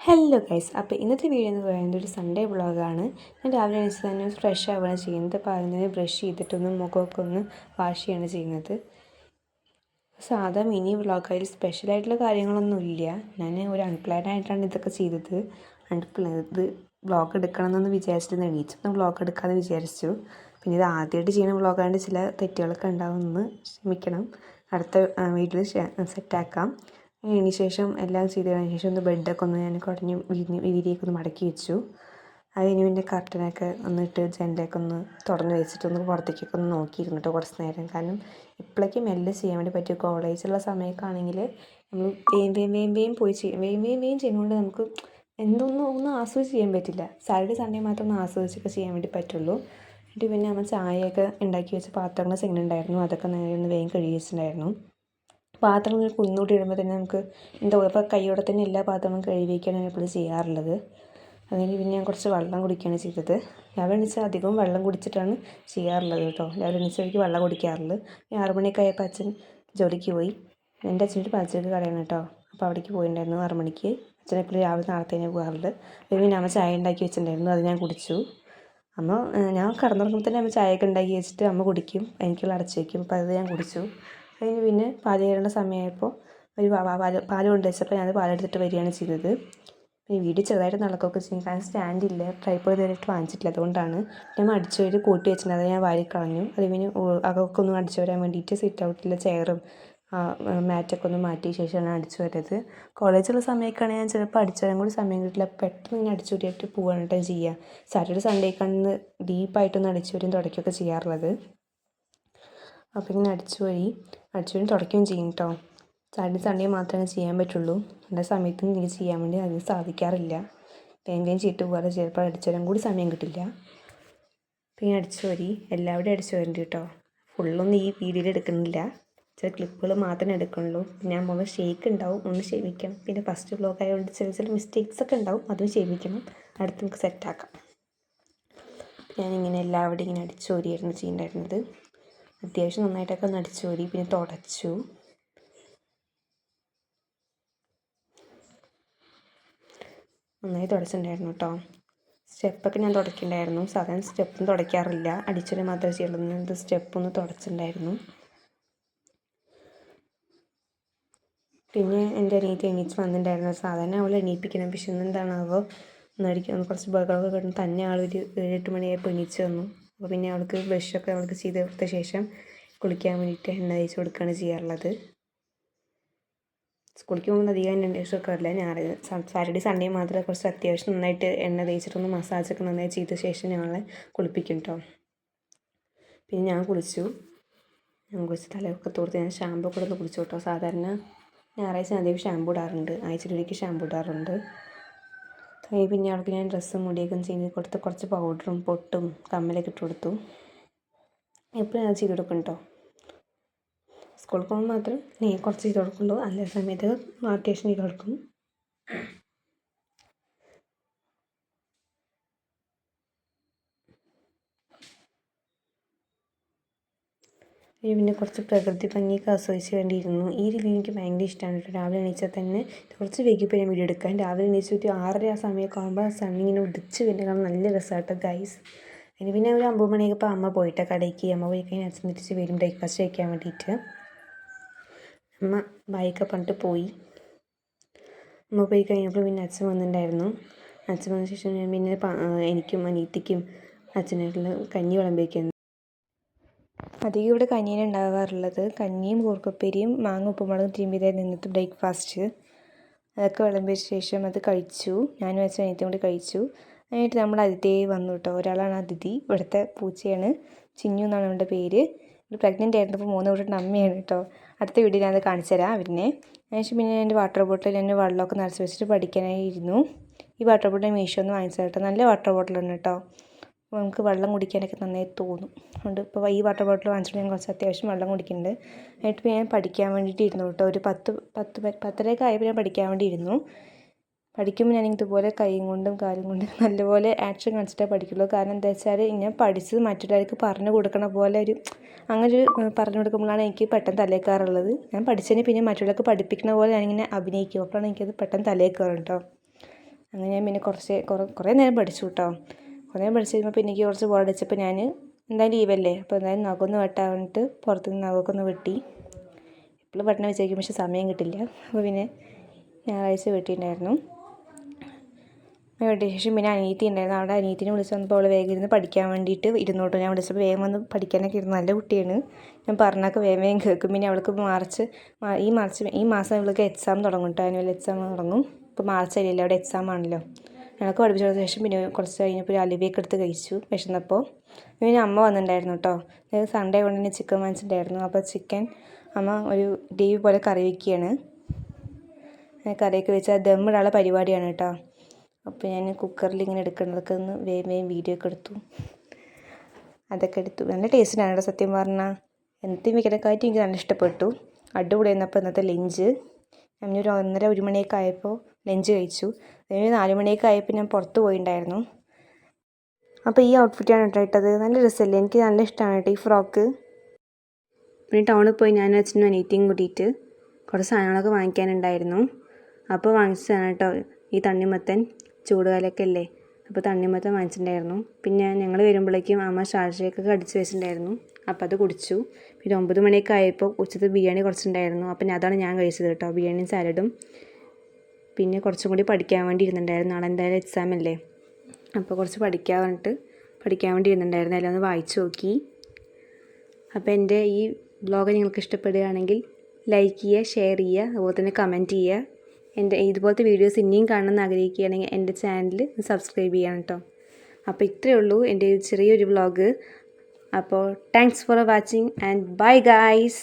Hello guys, അപ്പോൾ ഇന്നത്തെ video എന്ന് പറയുന്നത് ഒരു സൺഡേ വ്ളോഗാണ്. ഞാൻ രാവിലെ എണീച്ച് തന്നെ ഫ്രഷ് ആവുകയാണ് ചെയ്യുന്നത്. അപ്പോൾ അതിന് ബ്രഷ് ചെയ്തിട്ടൊന്ന് മുഖമൊക്കെ ഒന്ന് വാഷ് ചെയ്യാണ് ചെയ്യുന്നത്. സാധാ മിനി വ്ളോഗ്, അതിൽ സ്പെഷ്യലായിട്ടുള്ള കാര്യങ്ങളൊന്നുമില്ല. ഞാൻ ഒരു അൺപ്ലാൻഡ് ആയിട്ടാണ് ഇതൊക്കെ ചെയ്തത്. ഇത് വ്ളോഗ് എടുക്കണമെന്നൊന്ന് വിചാരിച്ചിട്ട് എണീച്ചൊന്ന് വ്ളോഗ് എടുക്കാമെന്ന് വിചാരിച്ചു. പിന്നെ ഇത് ആദ്യമായിട്ട് ചെയ്യുന്ന വ്ളോഗായതുകൊണ്ട് ചില തെറ്റുകളൊക്കെ ഉണ്ടാവുമെന്ന് ക്ഷമിക്കണം. അടുത്ത വീഡിയോയിൽ സെറ്റാക്കാം. അതിന് ശേഷം എല്ലാം ചെയ്തതിന് ശേഷം ഒന്ന് ബെഡൊക്കെ ഒന്ന് ഞാൻ കുടഞ്ഞ് വീതിയൊക്കെ ഒന്ന് മടക്കി വെച്ചു. അതിന് പിന്നെ കർട്ടനൊക്കെ ഒന്നിട്ട് ജനലൊക്കെ ഒന്ന് തുറന്ന് വെച്ചിട്ടൊന്ന് പുറത്തേക്കൊക്കെ ഒന്ന് നോക്കിയിരുന്നു കേട്ടോ കുറച്ച് നേരം. കാരണം ഇപ്പോഴേക്കും മെല്ലെ ചെയ്യാൻ വേണ്ടി പറ്റും. കോളേജുള്ള സമയമൊക്കെയാണെങ്കിൽ നമ്മൾ വേം പോയി ചെയ്യും. വേം ചെയ്യുന്നതുകൊണ്ട് നമുക്ക് ഒന്നും ആസ്വദിച്ച് ചെയ്യാൻ പറ്റില്ല. സാറ്റർഡേ സൺഡേ മാത്രം ഒന്ന് ആസ്വദിച്ചൊക്കെ ചെയ്യാൻ വേണ്ടി പറ്റുള്ളൂ. എന്നിട്ട് പിന്നെ നമ്മൾ ചായയൊക്കെ ഉണ്ടാക്കി വെച്ച പാത്രങ്ങൾ സിഗ്നുണ്ടായിരുന്നു, അതൊക്കെ നേരെ ഒന്ന് വേഗം കഴുകി വെച്ചിട്ടുണ്ടായിരുന്നു. പാത്രങ്ങൾ കുന്നൂട്ടി ഇടുമ്പോൾ തന്നെ നമുക്ക് ഇപ്പോൾ കൈയോടെ തന്നെ എല്ലാ പാത്രങ്ങളും കഴുകി വയ്ക്കാനാണ് എപ്പോഴും ചെയ്യാറുള്ളത്. അതിന് പിന്നെ ഞാൻ കുറച്ച് വെള്ളം കുടിക്കുകയാണ് ചെയ്തത്. രാവിലെ എണീച്ചാൽ അധികവും വെള്ളം കുടിച്ചിട്ടാണ് ചെയ്യാറുള്ളത് കേട്ടോ. രാവിലെ എണീച്ചവർക്ക് വെള്ളം കുടിക്കാറുള്ളത്. 6 മണിയൊക്കെ ആയപ്പോൾ അച്ഛൻ ജോലിക്ക് പോയി. എൻ്റെ അച്ഛനൊരു പലചരക്ക് കടയാണ് കേട്ടോ. അപ്പോൾ അവിടേക്ക് പോയിട്ടുണ്ടായിരുന്നു 6 മണിക്ക്. അച്ഛനെപ്പോഴും രാവിലെ നാളത്തെ തന്നെ പോകാറുള്ളത്. പിന്നെ അമ്മ ചായ ഉണ്ടാക്കി വെച്ചിട്ടുണ്ടായിരുന്നു, അത് ഞാൻ കുടിച്ചു. ഞാൻ കിടന്നുറങ്ങുമ്പോൾ തന്നെ അമ്മ ചായയൊക്കെ ഉണ്ടാക്കി വെച്ചിട്ട് അമ്മ കുടിക്കും, എനിക്കുള്ള അടച്ച് വയ്ക്കും. അപ്പോൾ അത് ഞാൻ കുടിച്ചു. കഴിഞ്ഞ് പിന്നെ പാല് കയറേണ്ട സമയമായപ്പോൾ ഒരു പാല് കൊണ്ട് വെച്ചപ്പോൾ ഞാൻ പാലെടുത്തിട്ട് വരികയാണ് ചെയ്തത്. ഈ വീഡിയോ ചെറുതായിട്ട് നടക്കുകയൊക്കെ ചെയ്യും, കാരണം സ്റ്റാൻഡില്ല, ട്രൈപ്പോഡ് നേരിട്ട് വാങ്ങിച്ചിട്ടില്ല, അതുകൊണ്ടാണ്. ഞാൻ അടിച്ചു വരി കൂട്ടി വെച്ചിട്ടുണ്ട്, അത് ഞാൻ വാരി കളഞ്ഞു. അത് പിന്നെ അതൊക്കെ ഒന്ന് അടിച്ചു വരാൻ വേണ്ടിയിട്ട് സിറ്റ് ഔട്ടിലെ ചെയറും മാറ്റൊക്കെ ഒന്ന് മാറ്റിയ ശേഷമാണ് അടിച്ചു വരുന്നത്. കോളേജുള്ള സമയമൊക്കെയാണെങ്കിൽ ഞാൻ ചിലപ്പോൾ അടിച്ചു വരാൻ കൂടി സമയം കിട്ടില്ല, പെട്ടെന്ന് ഇങ്ങനെ അടിച്ചു വരിയിട്ട് പോവുകയാണ് കേട്ടോ ചെയ്യുക. സാറ്റർഡേ സൺഡേക്കാണ് ഡീപ്പായിട്ടൊന്ന് അടിച്ചു വരും തുടക്കുകയൊക്കെ ചെയ്യാറുള്ളത്. അപ്പോൾ ഇങ്ങനെ അടിച്ചു വരി തുടയ്ക്കുകയും ചെയ്യും കേട്ടോ. സാറ്റർഡേ സൺഡേ മാത്രമേ ചെയ്യാൻ പറ്റുള്ളൂ. എല്ലാ സമയത്തും എനിക്ക് ചെയ്യാൻ വേണ്ടി അതിന് സാധിക്കാറില്ല. വേഗം ചീട്ട് പോകാതെ ചിലപ്പോൾ അടിച്ചു വരാൻ കൂടി സമയം കിട്ടില്ല. പിന്നെ അടിച്ചു വരി എല്ലാവരുടെയും അടിച്ചു വരേണ്ടി കേട്ടോ. ഫുള്ളൊന്നും ഈ വീഡിയോയിൽ എടുക്കുന്നില്ല, ചില ക്ലിപ്പുകൾ മാത്രമേ എടുക്കുള്ളൂ. പിന്നെ ഞാൻ പോകുമ്പോൾ ഷേക്ക് ഉണ്ടാവും, ഒന്ന് ക്ഷമിക്കണം. പിന്നെ ഫസ്റ്റ് വ്ളോഗ് ആയതുകൊണ്ട് ചില മിസ്റ്റേക്സ് ഒക്കെ ഉണ്ടാവും, അതും ക്ഷമിക്കണം. അടുത്ത് നമുക്ക് സെറ്റാക്കാം. ഞാനിങ്ങനെ എല്ലാവരുടെയും ഇങ്ങനെ അടിച്ചു വരിയായിരുന്നു ചെയ്യുന്നുണ്ടായിരുന്നത്. അത്യാവശ്യം നന്നായിട്ടൊക്കെ ഒന്ന് അടിച്ചു വരി, പിന്നെ തുടച്ചു. നന്നായി തുടച്ചിട്ടുണ്ടായിരുന്നു കേട്ടോ. സ്റ്റെപ്പൊക്കെ ഞാൻ തുടയ്ക്കുന്നുണ്ടായിരുന്നു. സാധാരണ സ്റ്റെപ്പൊന്നും തുടയ്ക്കാറില്ല, അടിച്ചുവരി മാത്രമേ ചെയ്യുള്ളൂ. ഇത് സ്റ്റെപ്പൊന്ന് തുടച്ചിട്ടുണ്ടായിരുന്നു. പിന്നെ എൻ്റെ അനിയത്തി എണീച്ച് വന്നിട്ടുണ്ടായിരുന്നു. സാധാരണ അവൾ എണീപ്പിക്കണം, പക്ഷെ എന്താണാവോ ഒന്ന് കുറച്ച് ബഹളമൊക്കെ കിട്ടും. തന്നെ ആളൊരു 7-8 മണിയായപ്പോൾ എണീച്ച് വന്നു. അപ്പോൾ പിന്നെ അവൾക്ക് ബ്രഷൊക്കെ അവൾക്ക് ചെയ്ത് കൊടുത്ത ശേഷം കുളിക്കാൻ വേണ്ടിയിട്ട് എണ്ണ തേച്ച് കൊടുക്കുകയാണ് ചെയ്യാറുള്ളത്. സ്കൂളിലേക്ക് പോകുമ്പോൾ അധികം എണ്ണ തേച്ച് കൊടുക്കാറില്ല. സാറ്റർഡേ സൺഡേ മാത്രമേ കുറച്ച് അത്യാവശ്യം നന്നായിട്ട് എണ്ണ തേച്ചിട്ടൊന്ന് മസാജൊക്കെ നന്നായി ചെയ്ത ശേഷം ഞങ്ങളെ കുളിപ്പിക്കും കേട്ടോ. പിന്നെ ഞാൻ കുളിച്ച് തലയൊക്കെ തോർത്ത് ഞാൻ ഷാമ്പൂ കൂടെ ഒന്ന് കുളിച്ചു കേട്ടോ. സാധാരണ ഞായറാഴ്ച അധികം ഷാമ്പൂ ഇടാറുണ്ട്, ആഴ്ചയിലൊരിക്കൽ ഷാമ്പൂ ഇടാറുണ്ട്. പിന്നെ അവൾക്ക് ഞാൻ ഡ്രസ്സും മുടിയൊക്കെ ചെയ്ത് കൊടുത്ത് കുറച്ച് പൗഡറും പൊട്ടും കമ്മലൊക്കെ ഇട്ട് കൊടുത്തു. എപ്പോഴും അത് ചെയ്ത് കൊടുക്കും കേട്ടോ. സ്കൂളിൽ പോകുമ്പോൾ മാത്രം കുറച്ച് ചെയ്ത് കൊടുക്കുള്ളൂ, അല്ല സമയത്ത് അത്യാവശ്യം ചെയ്ത് കൊടുക്കും. പിന്നെ കുറച്ച് പ്രകൃതി ഭംഗിയൊക്കെ ആസ്വദിച്ച് വേണ്ടിയിരുന്നു. ഈ റിവ്യൂ എനിക്ക് ഭയങ്കര ഇഷ്ടമാണ് കേട്ടോ. രാവിലെ എണീച്ചാൽ തന്നെ കുറച്ച് വൈകിപ്പോൾ ഞാൻ വീഡിയോ എടുക്കാൻ. രാവിലെ എണീച്ച് ഒരു 6:30 ആ സമയമൊക്കെ ആകുമ്പോൾ സണ്ണിങ്ങനെ ഉദിച്ച് വരുന്നത് കാണാൻ നല്ല രസമാട്ടോ ഗൈസ്. അതിന് പിന്നെ ഒരു 9 മണിയൊക്കെ അമ്മ പോയിട്ട് കടയ്ക്ക് അമ്മ പോയി കഴിഞ്ഞാൽ അച്ഛൻ തിരിച്ച് വരും ബ്രേക്ക്ഫാസ്റ്റ് കഴിക്കാൻ വേണ്ടിയിട്ട്. അമ്മ ബൈക്കൊക്കെ പറഞ്ഞിട്ട് പോയി. അമ്മ പോയി കഴിഞ്ഞപ്പോൾ പിന്നെ അച്ഛൻ വന്നിട്ടുണ്ടായിരുന്നു. അച്ഛൻ വന്ന ശേഷം ഞാൻ പിന്നെ എനിക്കും അനിയത്തിക്കും അച്ഛനായിട്ടുള്ള കഞ്ഞി വിളമ്പി വയ്ക്കുന്നു. അധികം ഇവിടെ കഞ്ഞിയാണ് ഉണ്ടാകാറുള്ളത്. കഞ്ഞിയും കൂർക്കപ്പേരിയും മാങ്ങ ഉപ്പുമുളകും തിരുമ്പിയതായിരുന്നു ഇന്നത്തെ ബ്രേക്ക്ഫാസ്റ്റ്. അതൊക്കെ വിളമ്പിയ ശേഷം അത് കഴിച്ചു. ഞാനും അച്ഛൻ അനിയത്തിയും കൂടി കഴിച്ചു. അതിനായിട്ട് നമ്മൾ അതിഥി വന്നു കേട്ടോ. ഒരാളാണ് അതിഥി, ഇവിടുത്തെ പൂച്ചയാണ്, ചിന്നു എന്നാണ് അവളുടെ പേര്. ഒരു പ്രഗ്നൻ്റ് ആയിരുന്നപ്പോൾ 3 കുട്ടിയുടെ അമ്മയാണ് കേട്ടോ. അടുത്ത വീഡിയോ ഞാനത് കാണിച്ചു തരാം അവരിനെ. അതിനുശേഷം പിന്നെ എൻ്റെ വാട്ടർ ബോട്ടിൽ ഞാൻ വെള്ളമൊക്കെ നിറച്ച് വെച്ചിട്ട് പഠിക്കാനായി ഇരുന്നു. ഈ വാട്ടർ ബോട്ടിൽ മീഷോന്ന് വാങ്ങിച്ചത് കേട്ടോ. നല്ല വാട്ടർ ബോട്ടിലാണ് കേട്ടോ. നമുക്ക് വെള്ളം കുടിക്കാനൊക്കെ നന്നായി തോന്നും. അതുകൊണ്ട് ഇപ്പോൾ ഈ വാട്ടർ ബോട്ടിൽ വാങ്ങിച്ചിട്ട് ഞാൻ കുറച്ച് അത്യാവശ്യം വെള്ളം കുടിക്കുന്നുണ്ട്. എന്നിട്ട് ഞാൻ പഠിക്കാൻ വേണ്ടിയിട്ട് ഇരുന്നു കേട്ടോ. ഒരു 10:10 ആയപ്പോൾ ഞാൻ പഠിക്കാൻ വേണ്ടി ഇരുന്നു. പഠിക്കുമ്പോൾ ഞാൻ ഇതുപോലെ കൈയും കൊണ്ടും കാലും കൊണ്ടും നല്ലപോലെ ആക്ഷൻ കാണിച്ചിട്ടേ പഠിക്കുള്ളൂ. കാരണം എന്താ വെച്ചാൽ ഞാൻ പഠിച്ചത് മറ്റുള്ളവർക്ക് പറഞ്ഞു കൊടുക്കണ പോലെ അങ്ങനെ പറഞ്ഞു കൊടുക്കുമ്പോഴാണ് എനിക്ക് പെട്ടെന്ന് തലയിൽ കയറുള്ളത്. ഞാൻ പഠിച്ചതിന് പിന്നെ മറ്റുള്ളവർക്ക് പഠിപ്പിക്കുന്ന പോലെ ഞാനിങ്ങനെ അഭിനയിക്കും, അപ്പോഴാണ് എനിക്കത് പെട്ടെന്ന് തലയിൽ കയറും കേട്ടോ. അങ്ങനെ ഞാൻ പിന്നെ കുറേ നേരം പഠിച്ചു കേട്ടോ. കുറേ നേരം പഠിച്ച് കഴിയുമ്പോൾ പിന്നെ എനിക്ക് കുറച്ച് ബോറടിച്ചപ്പോൾ ഞാൻ എന്തായാലും ലീവല്ലേ, അപ്പോൾ എന്തായാലും നഖമൊന്ന് വെട്ടാൻ വേണ്ടിയിട്ട് പുറത്തുനിന്ന് നഖമൊക്കെ ഒന്ന് വെട്ടി. എപ്പോഴും വെട്ടണം വിചാരിക്കും, പക്ഷേ സമയം കിട്ടില്ല. അപ്പോൾ പിന്നെ ഞായറാഴ്ച വെട്ടിയിട്ടുണ്ടായിരുന്നു. വെട്ടിയ ശേഷം പിന്നെ അനിയത്തി ഉണ്ടായിരുന്നു. അവിടെ അനിയത്തിനെ വിളിച്ച് വന്നപ്പോൾ അവൾ വേഗം ഇരുന്ന് പഠിക്കാൻ വേണ്ടിയിട്ട് ഇരുന്നോട്ടോ. ഞാൻ വിളിച്ചപ്പോൾ വേഗം വന്ന് പഠിക്കാനൊക്കെ ഇരുന്നു. നല്ല കുട്ടിയാണ്, ഞാൻ പറഞ്ഞൊക്കെ വേഗം വേഗം കേൾക്കും. പിന്നെ അവൾക്ക് ഈ മാസം അവൾക്ക് എക്സാം തുടങ്ങും കേട്ടോ, ആനുവൽ എക്സാം തുടങ്ങും. ഇപ്പോൾ മാർച്ച് ആയില്ലേ, അവിടെ എക്സാം ആണല്ലോ. ഞങ്ങൾക്ക് പഠിപ്പിച്ച ശേഷം പിന്നെ കുറച്ച് കഴിഞ്ഞപ്പോൾ ഒരു അലുവയൊക്കെ എടുത്ത് കഴിച്ചു വിശന്നപ്പോൾ. പിന്നെ അമ്മ വന്നിട്ടുണ്ടായിരുന്നു കേട്ടോ. സൺഡേ കൊണ്ട് തന്നെ ചിക്കൻ വാങ്ങിച്ചിട്ടുണ്ടായിരുന്നു. അപ്പോൾ ചിക്കൻ അമ്മ ഒരു ഗ്രേവി പോലെ കറി വയ്ക്കുകയാണ്. കറിയൊക്കെ വെച്ചാൽ ദമ്മിടാനുള്ള പരിപാടിയാണ് കേട്ടോ. അപ്പോൾ ഞാൻ കുക്കറിൽ ഇങ്ങനെ എടുക്കുന്നതൊക്കെ ഒന്ന് വേഗം വേഗം വീഡിയോ ഒക്കെ എടുത്തു. അതൊക്കെ എടുത്തു. നല്ല ടേസ്റ്റിനാണ് കേട്ടോ സത്യം പറഞ്ഞാൽ. എന്നത്തെ മിക്കനെക്കാട്ടും എനിക്ക് നല്ല ഇഷ്ടപ്പെട്ടു. അടിപൊളിയായിരുന്നു. അപ്പോൾ ഇന്നത്തെ ലഞ്ച് ഞാനൊരു 1:30 മണിയൊക്കെ ആയപ്പോൾ ലഞ്ച് കഴിച്ചു. ഒരു 4 മണിയൊക്കെ ആയപ്പോൾ ഞാൻ പുറത്ത് പോയിട്ടുണ്ടായിരുന്നു. അപ്പോൾ ഈ ഔട്ട്ഫിറ്റാണ് കേട്ടോ ഇട്ടത്. നല്ല രസമല്ലേ, എനിക്ക് നല്ല ഇഷ്ടമാണ് കേട്ടോ ഈ ഫ്രോക്ക്. പിന്നെ ടൗണിൽ പോയി ഞാനും അച്ഛനും അനിയത്തിയും കൂട്ടിയിട്ട് കുറച്ച് സാധനങ്ങളൊക്കെ വാങ്ങിക്കാനുണ്ടായിരുന്നു. അപ്പോൾ വാങ്ങിച്ചതാണ് കേട്ടോ ഈ തണ്ണിമത്തൻ. ചൂടുകാലമൊക്കെ അല്ലേ, അപ്പോൾ തണ്ണിമത്തൻ വാങ്ങിച്ചിട്ടുണ്ടായിരുന്നു. പിന്നെ ഞങ്ങൾ വരുമ്പോഴേക്കും അമ്മ ഷാർജയൊക്കെ അടിച്ച് വെച്ചിട്ടുണ്ടായിരുന്നു. അപ്പോൾ അത് കുടിച്ചു. പിന്നെ 9 മണിയൊക്കെ ആയപ്പോൾ ഉച്ചത്തെ ബിരിയാണി കുറച്ചുണ്ടായിരുന്നു. അപ്പം അതാണ് ഞാൻ കഴിച്ചത് കേട്ടോ, ബിരിയാണിയും സാലഡും. പിന്നെ കുറച്ചും കൂടി പഠിക്കാൻ വേണ്ടി ഇരുന്നുണ്ടായിരുന്നു. നാളെ എന്തായാലും എക്സാം അല്ലേ, അപ്പോൾ കുറച്ച് പഠിക്കാൻ വേണ്ടി ഇരുന്നുണ്ടായിരുന്നു. എല്ലാം ഒന്ന് വായിച്ചു നോക്കി. അപ്പോൾ എൻ്റെ ഈ വ്ളോഗ് നിങ്ങൾക്ക് ഇഷ്ടപ്പെടുകയാണെങ്കിൽ ലൈക്ക് ചെയ്യുക, ഷെയർ ചെയ്യുക, അതുപോലെ തന്നെ കമൻറ്റ് ചെയ്യുക. എൻ്റെ ഇതുപോലത്തെ വീഡിയോസ് ഇനിയും കാണണമെന്ന് ആഗ്രഹിക്കുകയാണെങ്കിൽ എൻ്റെ ചാനൽ സബ്സ്ക്രൈബ് ചെയ്യണം കേട്ടോ. അപ്പോൾ ഇത്രയേ ഉള്ളൂ എൻ്റെ ചെറിയൊരു വ്ളോഗ്. അപ്പോൾ thanks for watching and bye guys.